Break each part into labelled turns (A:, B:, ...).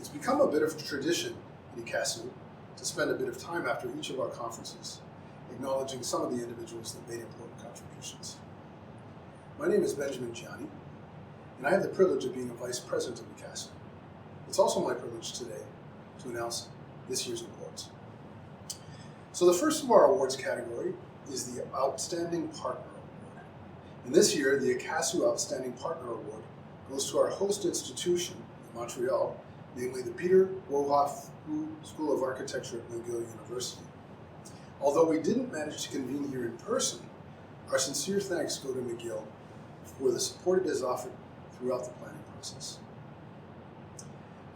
A: It's become a bit of a tradition in ICCCASU to spend a bit of time after each of our conferences acknowledging some of the individuals that made important contributions. My name is Benjamin Gianni, and I have the privilege of being a Vice President of ICCCASU. It's also my privilege today to announce this year's awards. So the first of our awards category is the Outstanding Partner Award. And this year, the ICCCASU Outstanding Partner Award goes to our host institution in Montreal, namely the Peter Woha-Fu School of Architecture at McGill University. Although we didn't manage to convene here in person, our sincere thanks go to McGill for the support it has offered throughout the planning process.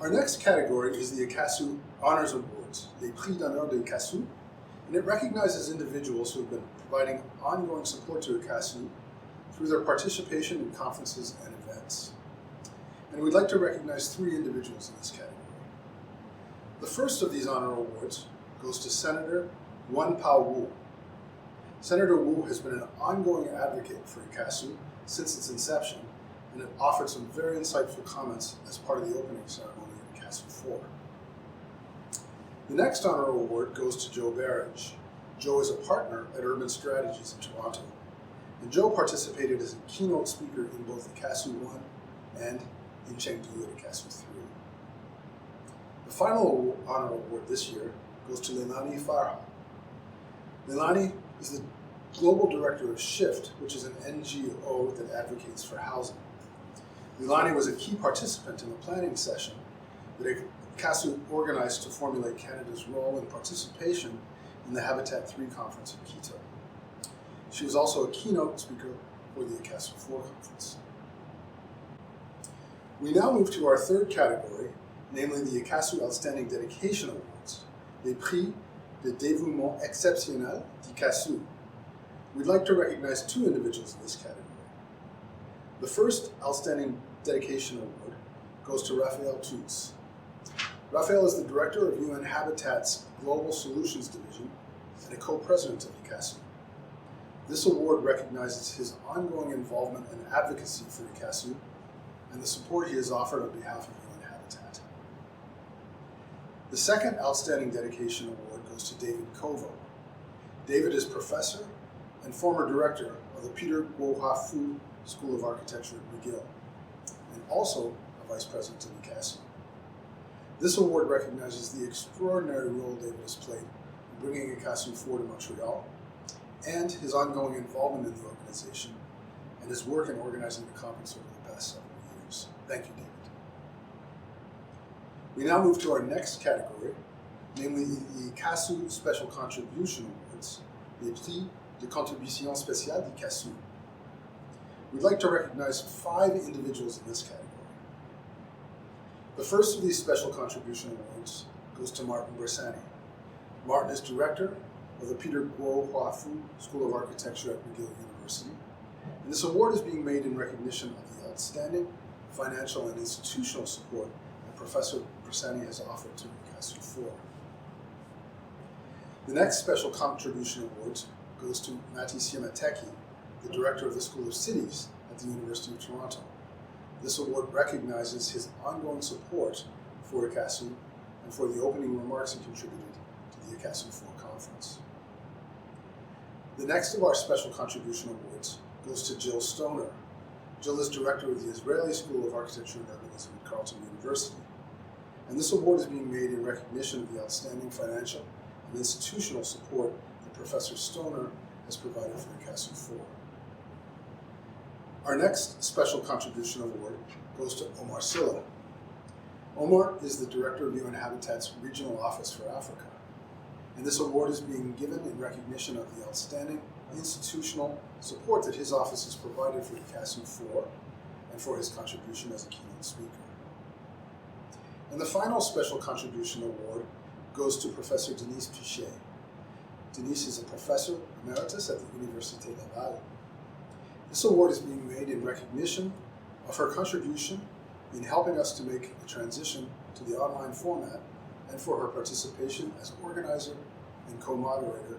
A: Our next category is the ICCCASU Honors Awards, les Prix d'Honneur de ICCCASU, and it recognizes individuals who have been providing ongoing support to ICCCASU through their participation in conferences and events. And we'd like to recognize 3 individuals in this category. The first of these honor awards goes to Senator Wen-Pao Wu. Senator Wu has been an ongoing advocate for ICCCASU since its inception, and it offered some very insightful comments as part of the opening ceremony at ICCCASU 4. The next honor award goes to Joe Barrage. Joe is a partner at Urban Strategies in Toronto, and Joe participated as a keynote speaker in both ICCCASU 1 and in Chengdu at ICCCASU 3. The final honor award this year goes to Leilani Farha. Leilani is the Global Director of SHIFT, which is an NGO that advocates for housing. Leilani was a key participant in the planning session that ICCCASU organized to formulate Canada's role and participation in the Habitat 3 conference in Quito. She was also a keynote speaker for the ICCCASU 4 conference. We now move to our third category, namely the ICCCASU Outstanding Dedication Awards, les Prix de Dévouement Exceptionnel d'ICCCASU. We'd like to recognize 2 individuals in this category. The first Outstanding Dedication Award goes to Raphael Toots. Raphael is the Director of UN Habitat's Global Solutions Division and a co-president of ICCCASU. This award recognizes his ongoing involvement and advocacy for ICCCASU and the support he has offered on behalf of UN Habitat. The second Outstanding Dedication Award goes to David Kovo. David is professor and former director of the Peter Woha-Fu School of Architecture at McGill, and also a vice president of ICCCASU. This award recognizes the extraordinary role David has played in bringing ICCCASU 4 to Montreal, and his ongoing involvement in the organization, and his work in organizing the conference over the past several years. Thank you, David. We now move to our next category, namely the ICCCASU Special Contribution Awards, les Prix de Contribution Spéciale d'ICCCASU. We'd like to recognize 5 individuals in this category. The first of these Special Contribution Awards goes to Martin Bressani. Martin is director of the Peter Woha-Fu School of Architecture at McGill University, and this award is being made in recognition of the outstanding financial and institutional support that Professor Bressani has offered to ICCCASU 4. The next Special Contribution Awards goes to Mati Siamateki, the Director of the School of Cities at the University of Toronto. This award recognizes his ongoing support for ICCCASU and for the opening remarks he contributed to the ICCCASU 4 conference. The next of our Special Contribution Awards goes to Jill Stoner. Jill is Director of the Israeli School of Architecture and Urbanism at Carleton University. And this award is being made in recognition of the outstanding financial and institutional support that Professor Stoner has provided for ICCCASU 4. Our next Special Contribution Award goes to Omar Silla. Omar is the Director of UN Habitat's Regional Office for Africa, and this award is being given in recognition of the outstanding institutional support that his office has provided for ICCCASU 4 and for his contribution as a keynote speaker. And the final Special Contribution Award goes to Professor Denise Pichet. Denise is a Professor Emeritus at the Université Laval. This award is being made in recognition of her contribution in helping us to make the transition to the online format and for her participation as organizer and co-moderator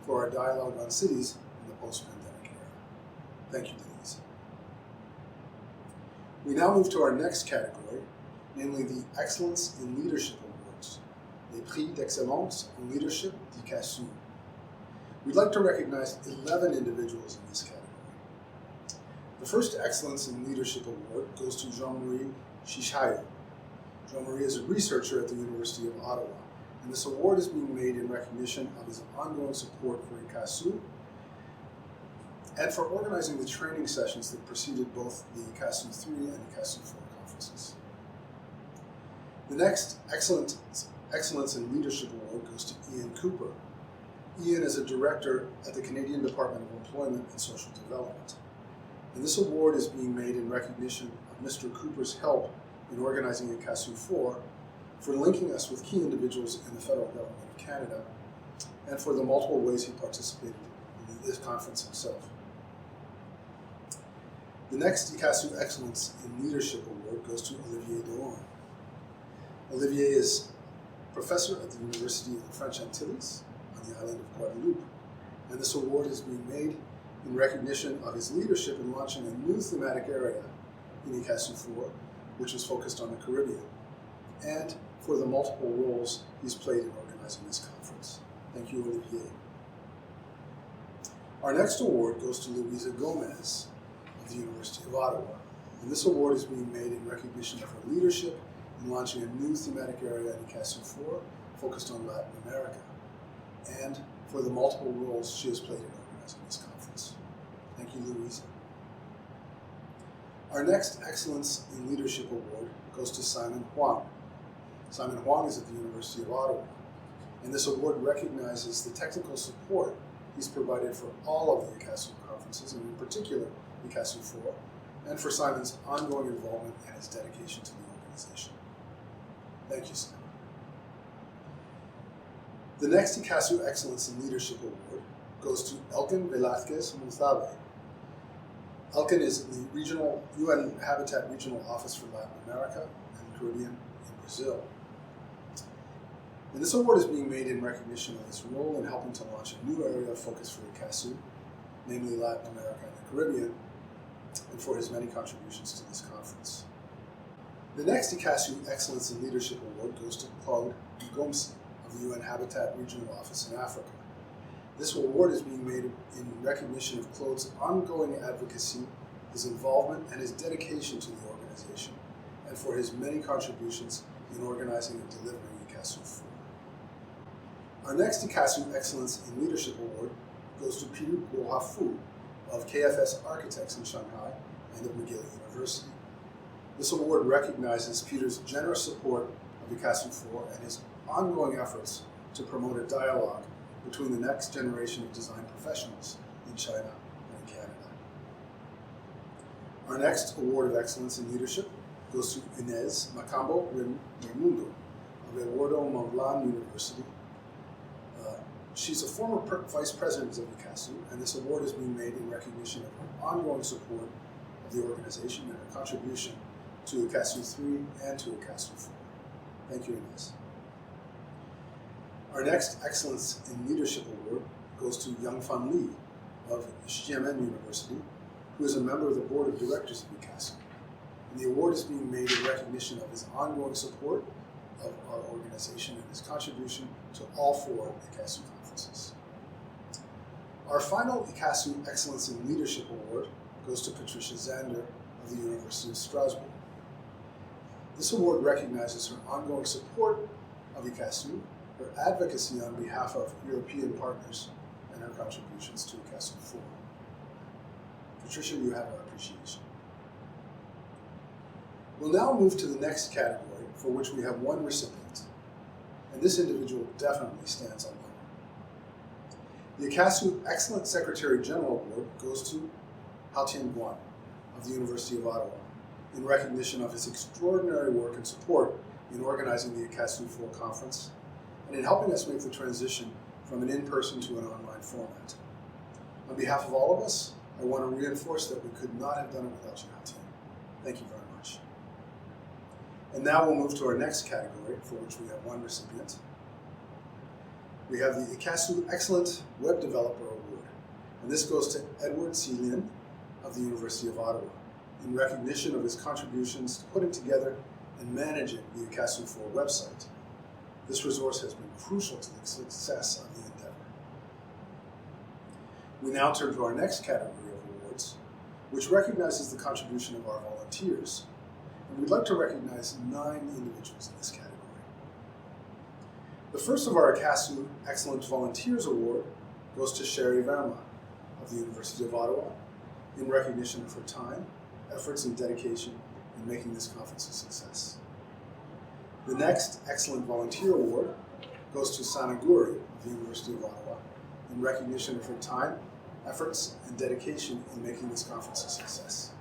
A: for our dialogue on cities in the post-pandemic era. Thank you, Denise. We now move to our next category, namely the Excellence in Leadership Awards, les Prix d'Excellence en Leadership d'ICCCASU. We'd like to recognize 11 individuals in this category. The first Excellence in Leadership Award goes to Jean-Marie Chichayo. Jean-Marie is a researcher at the University of Ottawa, and this award is being made in recognition of his ongoing support for ICCCASU and for organizing the training sessions that preceded both the ICCCASU 3 and ICCCASU 4 conferences. The next Excellence in Leadership Award goes to Ian Cooper. Ian is a director at the Canadian Department of Employment and Social Development, and this award is being made in recognition of Mr. Cooper's help in organizing ICCCASU 4, for linking us with key individuals in the federal government of Canada, and for the multiple ways he participated in this conference himself. The next ICCCASU Excellence in Leadership Award goes to Olivier Dehorne. Olivier is professor at the University of the French Antilles on the island of Guadeloupe, and this award is being made in recognition of his leadership in launching a new thematic area in ICCCASU 4, which is focused on the Caribbean, and for the multiple roles he's played in organizing this conference. Thank you, Olivier. Our next award goes to Louisa Gomez of the University of Ottawa, and this award is being made in recognition of her leadership in launching a new thematic area in ICCCASU 4 focused on Latin America, and for the multiple roles she has played in organizing this conference. Thank you, Louisa. Our next Excellence in Leadership Award goes to Simon Huang. Simon Huang is at the University of Ottawa, and this award recognizes the technical support he's provided for all of the ICCCASU conferences, and in particular ICCCASU 4, and for Simon's ongoing involvement and his dedication to the organization. Thank you, Simon. The next ICCCASU Excellence in Leadership Award goes to Elkin Velázquez Monsalve. Elkin is in the UN Habitat Regional Office for Latin America and the Caribbean in Brazil. And this award is being made in recognition of his role in helping to launch a new area of focus for ICCCASU, namely Latin America and the Caribbean, and for his many contributions to this conference. The next ICCCASU Excellence in Leadership Award goes to Claude Gomsi of the UN Habitat Regional Office in Africa. This award is being made in recognition of Claude's ongoing advocacy, his involvement, and his dedication to the organization, and for his many contributions in organizing and delivering ICCCASU 4. Our next ICCCASU Excellence in Leadership Award goes to Peter Guohafu of KFS Architects in Shanghai and of McGill University. This award recognizes Peter's generous support of ICCCASU 4 and his ongoing efforts to promote a dialogue between the next generation of design professionals in China and in Canada. Our next Award of Excellence in Leadership goes to Inez Macambo Raimundo of Eduardo Mondlane University. She's a former vice president of ICCCASU, and this award is being made in recognition of her ongoing support of the organization and her contribution to ICCCASU 3 and to ICCCASU 4. Thank you, Inez. Our next Excellence in Leadership Award goes to Yangfan Li of Xiamen University, who is a member of the board of directors of ICCCASU. And the award is being made in recognition of his ongoing support of our organization and his contribution to all 4 ICCCASU conferences. Our final ICCCASU Excellence in Leadership Award goes to Patricia Zander of the University of Strasbourg. This award recognizes her ongoing support of ICCCASU, her advocacy on behalf of European partners, and her contributions to ICCCASU 4. Patricia, you have our appreciation. We'll now move to the next category, for which we have one recipient, and this individual definitely stands alone. The ICCCASU Excellent Secretary General Award goes to Haotien Guan of the University of Ottawa, in recognition of his extraordinary work and support in organizing the ICCCASU 4 conference, and in helping us make the transition from an in-person to an online format. On behalf of all of us, I want to reinforce that we could not have done it without you, Haotien. Thank you very much. And now we'll move to our next category, for which we have one recipient. We have the ICCCASU Excellent Web Developer Award, and this goes to Edward C. Lin of the University of Ottawa, in recognition of his contributions to putting together and managing the ICCCASU4 website. This resource has been crucial to the success of the endeavor. We now turn to our next category of awards, which recognizes the contribution of our volunteers, and we'd like to recognize 9 individuals in this category. The first of our ICCCASU Excellent Volunteers Award goes to Sherry Verma of the University of Ottawa in recognition of her time, efforts, and dedication in making this conference a success. The next Excellent Volunteer Award goes to Sana Guri of the University of Ottawa in recognition of her time, efforts, and dedication in making this conference a success.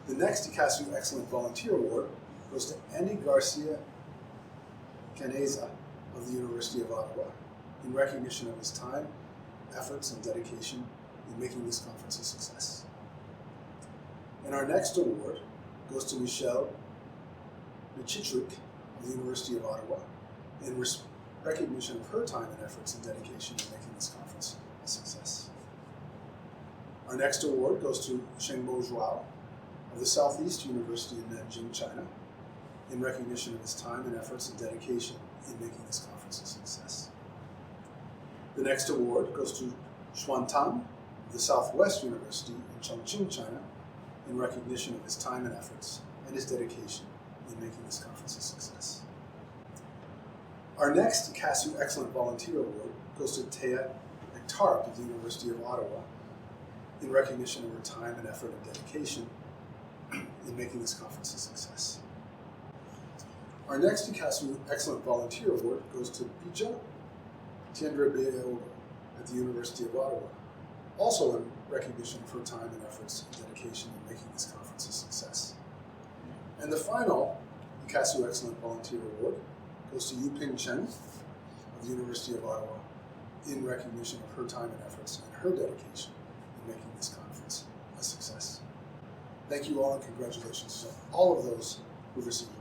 A: The next ICCCASU Excellent Volunteer Award goes to Andy Garcia Caneza of the University of Ottawa in recognition of his time, efforts, and dedication in making this conference a success. And our next award goes to Michelle Michitrik of the University of Ottawa in recognition of her time and efforts and dedication in making this conference a success. Our next award goes to Shengbo Zhuao of the Southeast University in Nanjing, China, in recognition of his time and efforts and dedication in making this conference a success. The next award goes to Xuan Tang of the Southwest University in Chongqing, China, in recognition of his time and efforts and his dedication in making this conference a success. Our next ICCCASU Excellent Volunteer Award goes to Thea Ektarp of the University of Ottawa in recognition of her time and effort and dedication in making this conference a success. Our next ICCCASU Excellent Volunteer Award goes to Bija Tiendrabeogo at the University of Ottawa, also in recognition of her time and efforts and dedication in making this conference a success. And the final ICCCASU Excellent Volunteer Award goes to Yuping Chen of the University of Ottawa in recognition of her time and efforts and her dedication in making this conference a success. Thank you all, and congratulations to all of those who received